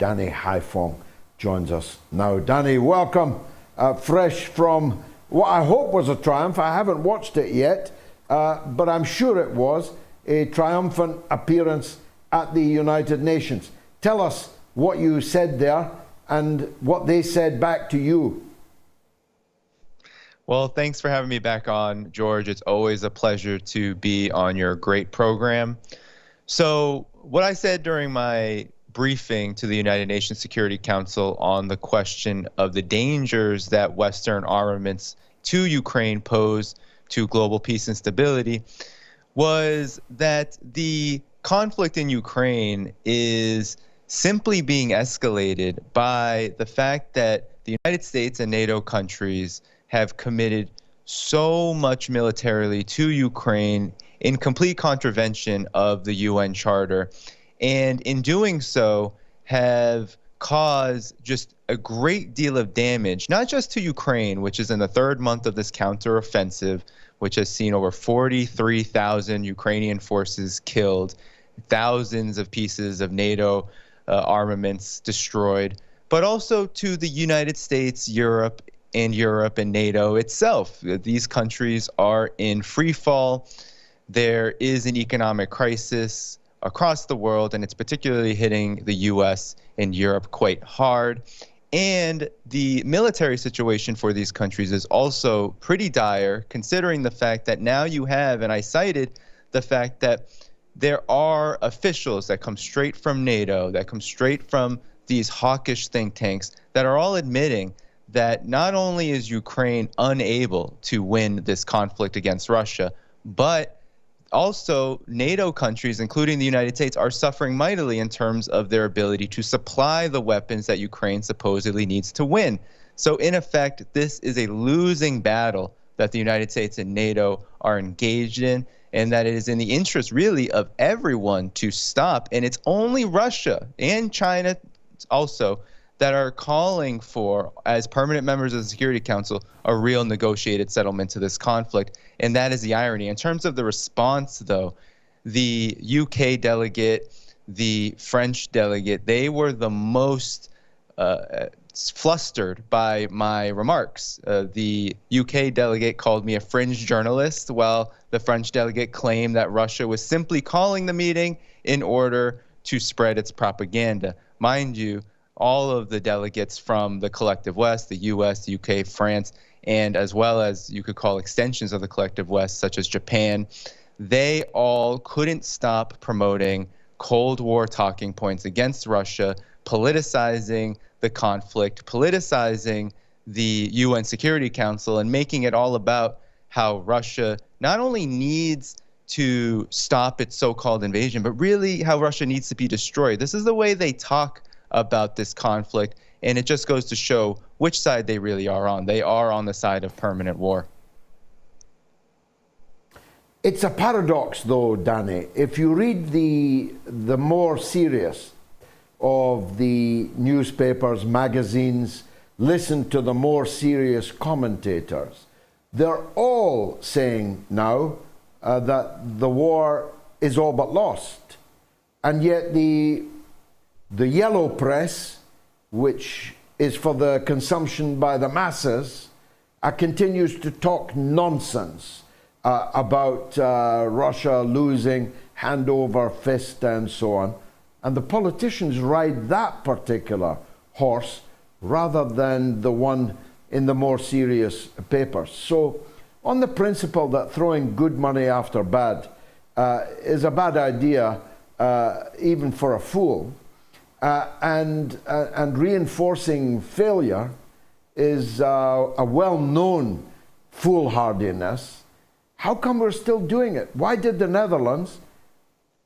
Danny Dhaiphong joins us now. Danny, welcome. Fresh from what I hope was a triumph. I haven't watched it yet, but I'm sure it was a triumphant appearance at the United Nations. Tell us what you said there and what they said back to you. Well, thanks for having me back on, George. It's always a pleasure to be on your great program. So what I said during my briefing to the United Nations Security Council on the question of the dangers that Western armaments to Ukraine pose to global peace and stability was that the conflict in Ukraine is simply being escalated by the fact that the United States and NATO countries have committed so much militarily to Ukraine in complete contravention of the UN Charter, and in doing so have caused just a great deal of damage, not just to Ukraine, which is in the third month of this counteroffensive, which has seen over 43,000 Ukrainian forces killed, thousands of pieces of NATO armaments destroyed, but also to the United States, Europe and NATO itself. These countries are in free fall. There is an economic crisis across the world, and it's particularly hitting the US and Europe quite hard. And the military situation for these countries is also pretty dire, considering the fact that now you have, and I cited the fact that there are officials that come straight from NATO, that come straight from these hawkish think tanks, that are all admitting that not only is Ukraine unable to win this conflict against Russia, but also NATO countries, including the United States, are suffering mightily in terms of their ability to supply the weapons that Ukraine supposedly needs to win. So in effect, this is a losing battle that the United States and NATO are engaged in, and that it is in the interest really of everyone to stop. And it's only Russia and China also that are calling for, as permanent members of the Security Council, a real negotiated settlement to this conflict. And that is the irony. In terms of the response, though, the UK delegate, the French delegate, they were the most flustered by my remarks. The UK delegate called me a fringe journalist, while the French delegate claimed that Russia was simply calling the meeting in order to spread its propaganda. Mind you, all of the delegates from the collective West, the US, the UK, France, and as well as you could call extensions of the collective West, such as Japan, they all couldn't stop promoting Cold War talking points against Russia, politicizing the conflict, politicizing the UN Security Council, and making it all about how Russia not only needs to stop its so-called invasion, but really how Russia needs to be destroyed. This is the way they talk about this conflict, and it just goes to show which side they really are on. They are on the side of permanent war. It's a paradox, though, Danny. If you read the more serious of the newspapers, magazines, listen to the more serious commentators, they're all saying now that the war is all but lost. And yet the yellow press, which is for the consumption by the masses, continues to talk nonsense about Russia losing hand over fist and so on. And the politicians ride that particular horse rather than the one in the more serious papers. So on the principle that throwing good money after bad is a bad idea, even for a fool, and reinforcing failure is a well-known foolhardiness. How come we're still doing it? Why did the Netherlands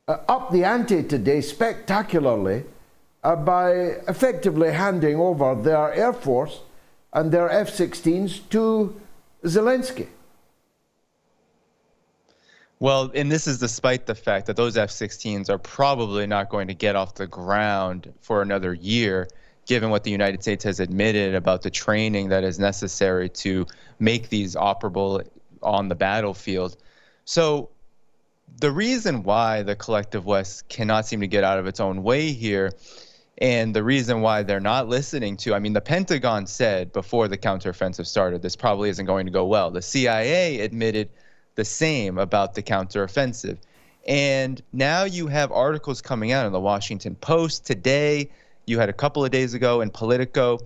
up the ante today spectacularly by effectively handing over their Air Force and their F-16s to Zelensky? Well, and this is despite the fact that those F-16s are probably not going to get off the ground for another year, given what the United States has admitted about the training that is necessary to make these operable on the battlefield. So the reason why the collective West cannot seem to get out of its own way here And the reason why they're not listening to, I mean, the Pentagon said before the counteroffensive started, this probably isn't going to go well. The CIA admitted the same about the counteroffensive. And now you have articles coming out in the Washington Post today. You had a couple of days ago in Politico,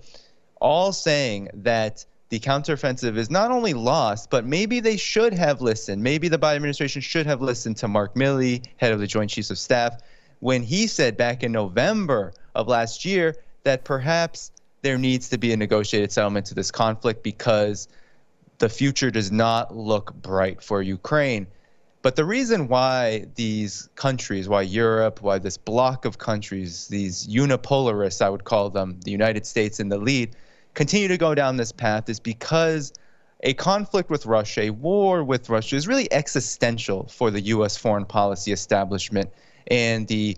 all saying that the counteroffensive is not only lost, but maybe they should have listened. Maybe the Biden administration should have listened to Mark Milley, head of the Joint Chiefs of Staff, when he said back in November of last year that perhaps there needs to be a negotiated settlement to this conflict because the future does not look bright for Ukraine. But the reason why these countries, why Europe, why this bloc of countries, these unipolarists, I would call them, the United States in the lead, continue to go down this path is because a conflict with Russia, a war with Russia, is really existential for the U.S. foreign policy establishment and the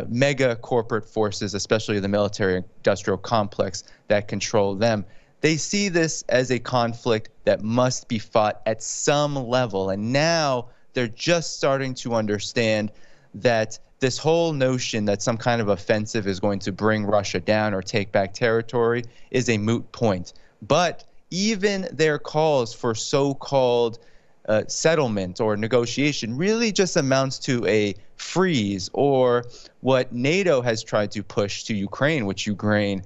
mega corporate forces, especially the military-industrial complex that control them. They see this as a conflict that must be fought at some level. And now they're just starting to understand that this whole notion that some kind of offensive is going to bring Russia down or take back territory is a moot point. But even their calls for so-called settlement or negotiation really just amounts to a freeze, or what NATO has tried to push to Ukraine, which Ukraine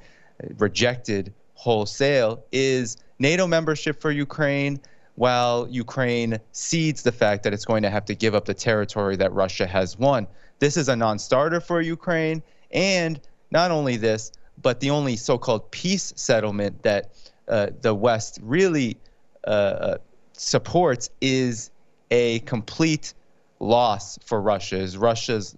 rejected wholesale, is NATO membership for Ukraine, while Ukraine cedes the fact that it's going to have to give up the territory that Russia has won. This is a non-starter for Ukraine, and not only this, but the only so-called peace settlement that the West really supports is a complete loss for Russia, is Russia's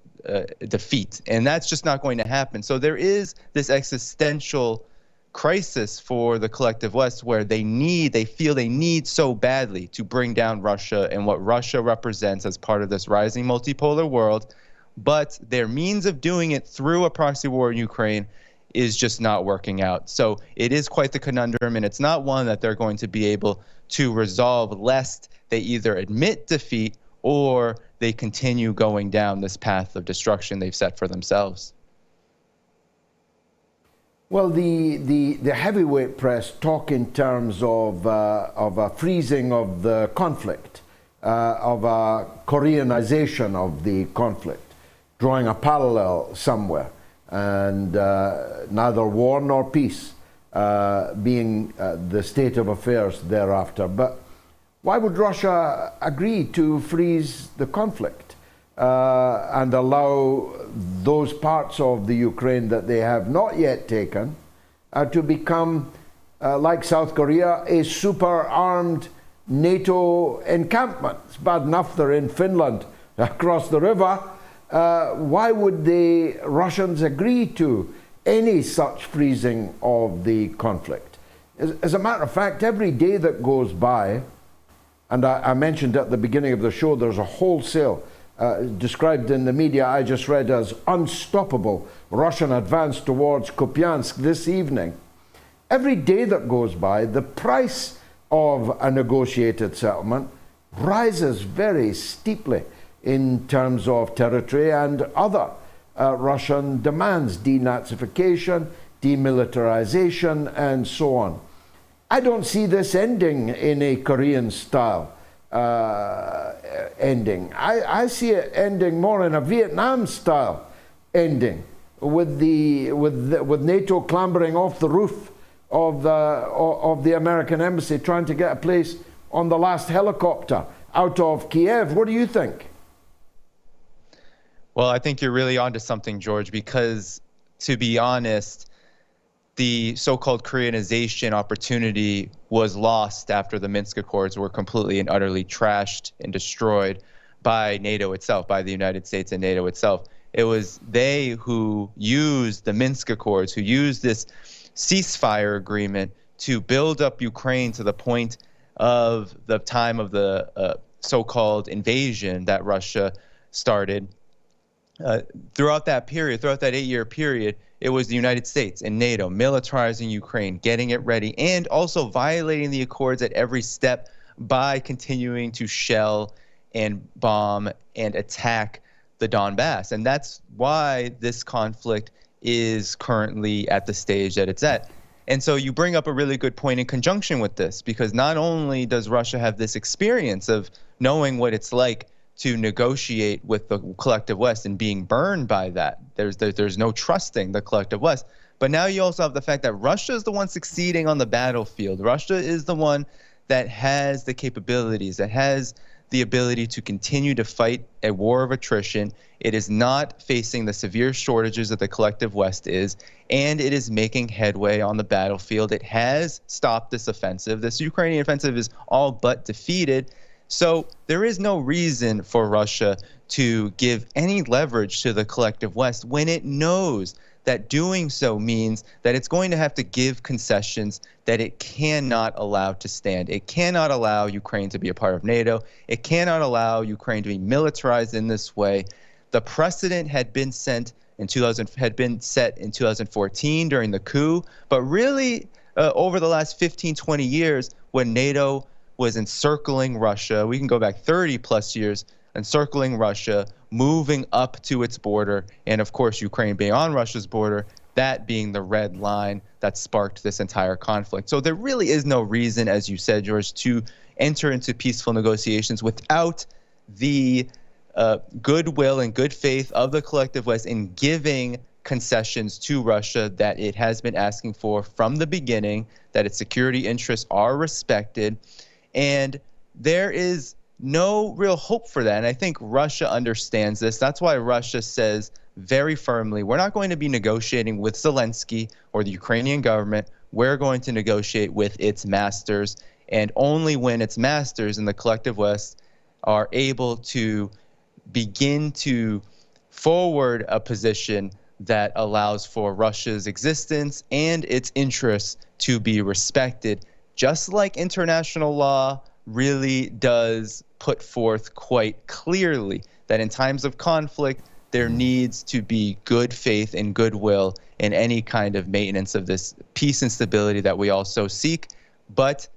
defeat. And that's just not going to happen. So there is this existential crisis for the collective West where they feel they need so badly to bring down Russia and what Russia represents as part of this rising multipolar world. But their means of doing it through a proxy war in Ukraine is just not working out. So it is quite the conundrum, and it's not one that they're going to be able to resolve lest they either admit defeat or they continue going down this path of destruction they've set for themselves. Well, the heavyweight press talk in terms of a freezing of the conflict, of a Koreanization of the conflict, drawing a parallel somewhere, and neither war nor peace being the state of affairs thereafter. But why would Russia agree to freeze the conflict and allow those parts of the Ukraine that they have not yet taken to become, like South Korea, a super-armed NATO encampment? It's bad enough they're in Finland across the river. Why would the Russians agree to any such freezing of the conflict? As a matter of fact, every day that goes by, and I mentioned at the beginning of the show, there's a wholesale, described in the media I just read as unstoppable Russian advance towards Kupiansk this evening. Every day that goes by, the price of a negotiated settlement rises very steeply in terms of territory and other Russian demands, denazification, demilitarization, and so on. I don't see this ending in a Korean style ending. I see it ending more in a Vietnam style ending, with NATO clambering off the roof of the American embassy, trying to get a place on the last helicopter out of Kiev. What do you think? Well, I think you're really onto something, George, because to be honest, the so-called Koreanization opportunity was lost after the Minsk Accords were completely and utterly trashed and destroyed by NATO itself, by the United States and NATO itself. It was they who used the Minsk Accords, who used this ceasefire agreement to build up Ukraine to the point of the time of the so-called invasion that Russia started. Throughout that period, throughout that 8-year period, it was the United States and NATO militarizing Ukraine, getting it ready, and also violating the accords at every step by continuing to shell and bomb and attack the Donbass. And that's why this conflict is currently at the stage that it's at. And so you bring up a really good point in conjunction with this, because not only does Russia have this experience of knowing what it's like to negotiate with the collective West and being burned by that, there's no trusting the collective West. But now you also have the fact that Russia is the one succeeding on the battlefield. Russia is the one that has the capabilities, that has the ability to continue to fight a war of attrition. It is not facing the severe shortages that the collective West is, and it is making headway on the battlefield. It has stopped this offensive. This Ukrainian offensive is all but defeated. So there is no reason for Russia to give any leverage to the collective West when it knows that doing so means that it's going to have to give concessions that it cannot allow to stand. It cannot allow Ukraine to be a part of NATO. It cannot allow Ukraine to be militarized in this way. The precedent had been set in 2014 during the coup, but really over the last 15, 20 years, when NATO was encircling Russia, we can go back 30 plus years, encircling Russia, moving up to its border, and of course Ukraine being on Russia's border, that being the red line that sparked this entire conflict. So there really is no reason, as you said, George, to enter into peaceful negotiations without the goodwill and good faith of the collective West in giving concessions to Russia that it has been asking for from the beginning, that its security interests are respected. And there is no real hope for that. And I think Russia understands this. That's why Russia says very firmly, we're not going to be negotiating with Zelensky or the Ukrainian government. We're going to negotiate with its masters. And only when its masters in the collective West are able to begin to forward a position that allows for Russia's existence and its interests to be respected, just like international law really does put forth quite clearly that in times of conflict, there needs to be good faith and goodwill in any kind of maintenance of this peace and stability that we also seek. But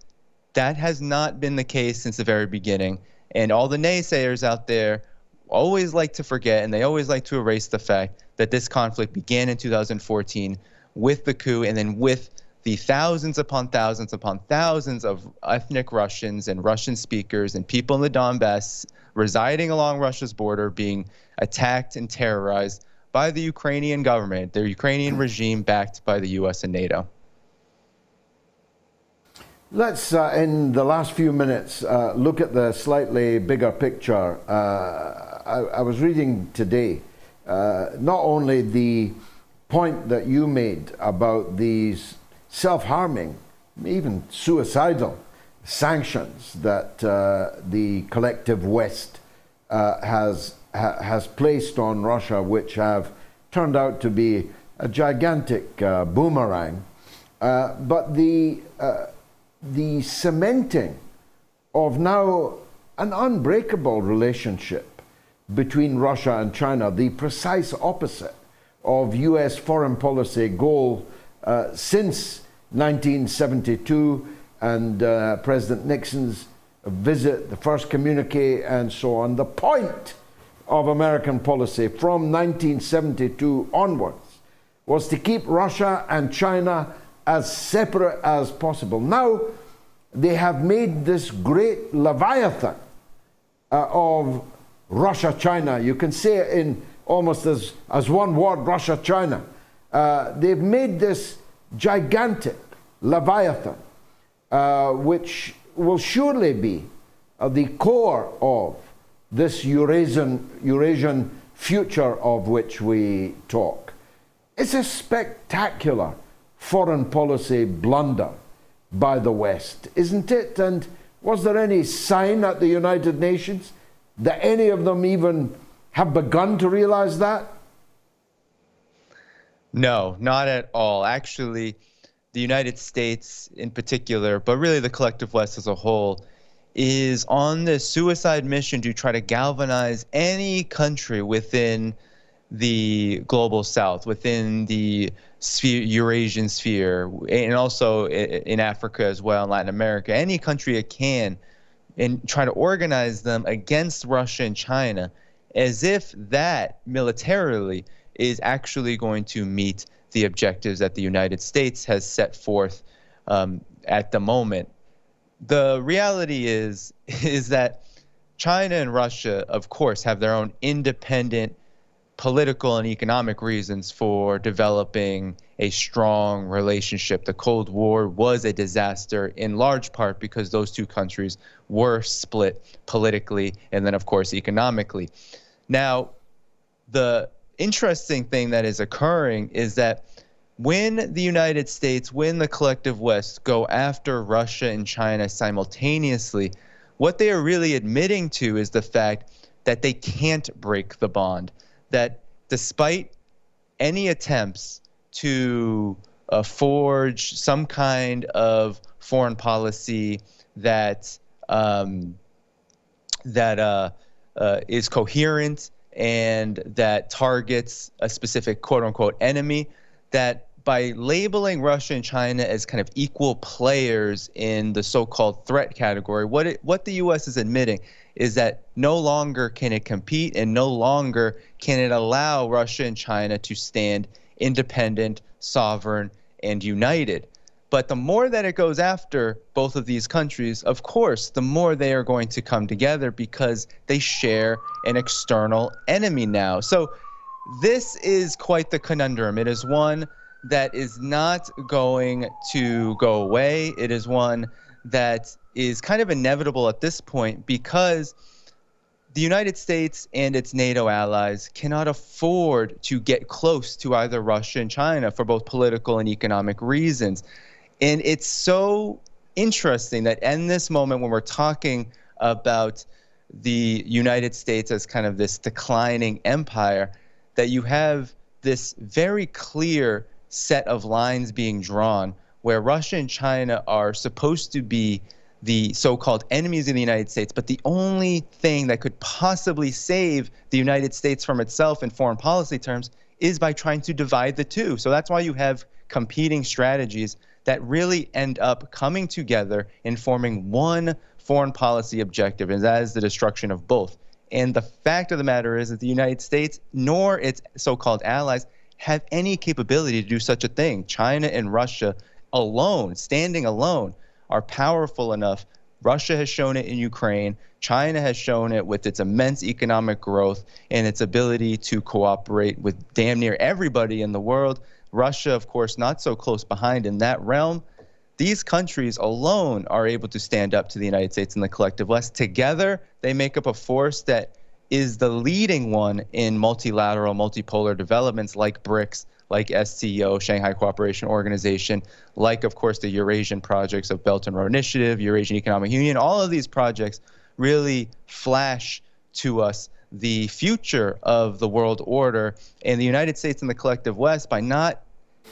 that has not been the case since the very beginning. And all the naysayers out there always like to forget, and they always like to erase the fact that this conflict began in 2014 with the coup, and then with the thousands upon thousands of ethnic Russians and Russian speakers and people in the Donbass residing along Russia's border being attacked and terrorized by the Ukrainian government, the Ukrainian regime backed by the U.S. and NATO. Let's, in the last few minutes, look at the slightly bigger picture. I was reading today not only the point that you made about these self-harming, even suicidal sanctions that the collective West has placed on Russia, which have turned out to be a gigantic boomerang, but the cementing of now an unbreakable relationship between Russia and China, the precise opposite of US foreign policy goal since 1972 and President Nixon's visit, the first communique and so on. The point of American policy from 1972 onwards was to keep Russia and China as separate as possible. Now they have made this great leviathan of Russia-China. You can say it in almost as one word, Russia-China. They've made this gigantic leviathan, which will surely be the core of this Eurasian future of which we talk. It's a spectacular foreign policy blunder by the West, isn't it? And was there any sign at the United Nations that any of them even have begun to realize that? No, not at all. Actually, the United States in particular, but really the collective West as a whole, is on this suicide mission to try to galvanize any country within the global South, within the sphere, Eurasian sphere, and also in Africa as well, in Latin America, any country it can, and try to organize them against Russia and China, as if that militarily is actually going to meet the objectives that the United States has set forth at the moment. The reality is that China and Russia, of course, have their own independent political and economic reasons for developing a strong relationship. The Cold War was a disaster in large part because those two countries were split politically and then, of course, economically. Now, the interesting thing that is occurring is that when the United States, when the collective West go after Russia and China simultaneously, what they are really admitting to is the fact that they can't break the bond, that despite any attempts to forge some kind of foreign policy that is coherent and that targets a specific quote-unquote enemy, that by labeling Russia and China as kind of equal players in the so-called threat category, what the U.S. is admitting is that no longer can it compete and no longer can it allow Russia and China to stand independent, sovereign, and united. But the more that it goes after both of these countries, of course, the more they are going to come together because they share an external enemy now. So this is quite the conundrum. It is one that is not going to go away. It is one that is kind of inevitable at this point because the United States and its NATO allies cannot afford to get close to either Russia and China for both political and economic reasons. And it's so interesting that in this moment when we're talking about the United States as kind of this declining empire, that you have this very clear set of lines being drawn where Russia and China are supposed to be the so-called enemies of the United States, but the only thing that could possibly save the United States from itself in foreign policy terms is by trying to divide the two. So that's why you have competing strategies that really end up coming together and forming one foreign policy objective, and that is the destruction of both. And the fact of the matter is that the United States nor its so-called allies have any capability to do such a thing. China and Russia alone, standing alone, are powerful enough. Russia has shown it in Ukraine. China has shown it with its immense economic growth and its ability to cooperate with damn near everybody in the world. Russia, of course, not so close behind in that realm. These countries alone are able to stand up to the United States and the collective West. Together, they make up a force that is the leading one in multilateral, multipolar developments like BRICS, like SCO, Shanghai Cooperation Organization, like, of course, the Eurasian projects of Belt and Road Initiative, Eurasian Economic Union. All of these projects really flash to us the future of the world order. And the United States and the collective West, by not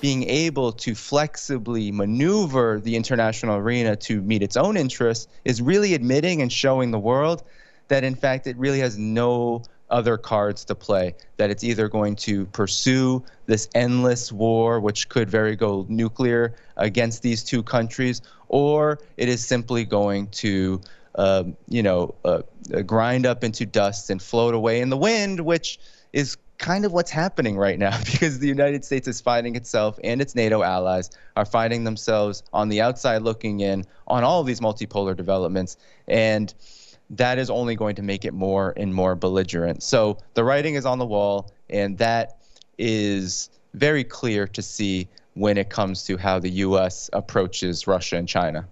being able to flexibly maneuver the international arena to meet its own interests, is really admitting and showing the world that, in fact, it really has no other cards to play, that it's either going to pursue this endless war, which could very go nuclear against these two countries, or it is simply going to grind up into dust and float away in the wind, which is kind of what's happening right now because the United States is finding itself and its NATO allies are finding themselves on the outside looking in on all of these multipolar developments. And that is only going to make it more and more belligerent. So the writing is on the wall, and that is very clear to see when it comes to how the U.S. approaches Russia and China.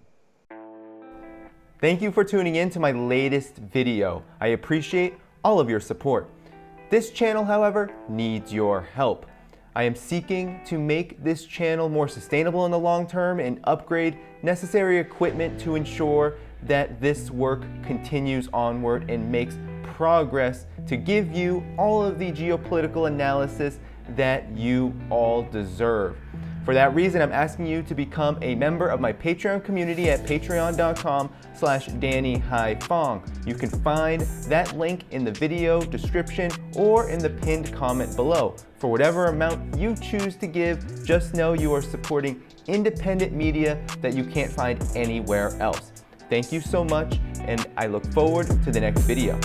Thank you for tuning in to my latest video. I appreciate all of your support. This channel, however, needs your help. I am seeking to make this channel more sustainable in the long term and upgrade necessary equipment to ensure that this work continues onward and makes progress to give you all of the geopolitical analysis that you all deserve. For that reason, I'm asking you to become a member of my Patreon community at patreon.com/DannyDhaiphong. You can find that link in the video description or in the pinned comment below. For whatever amount you choose to give, just know you are supporting independent media that you can't find anywhere else. Thank you so much, and I look forward to the next video.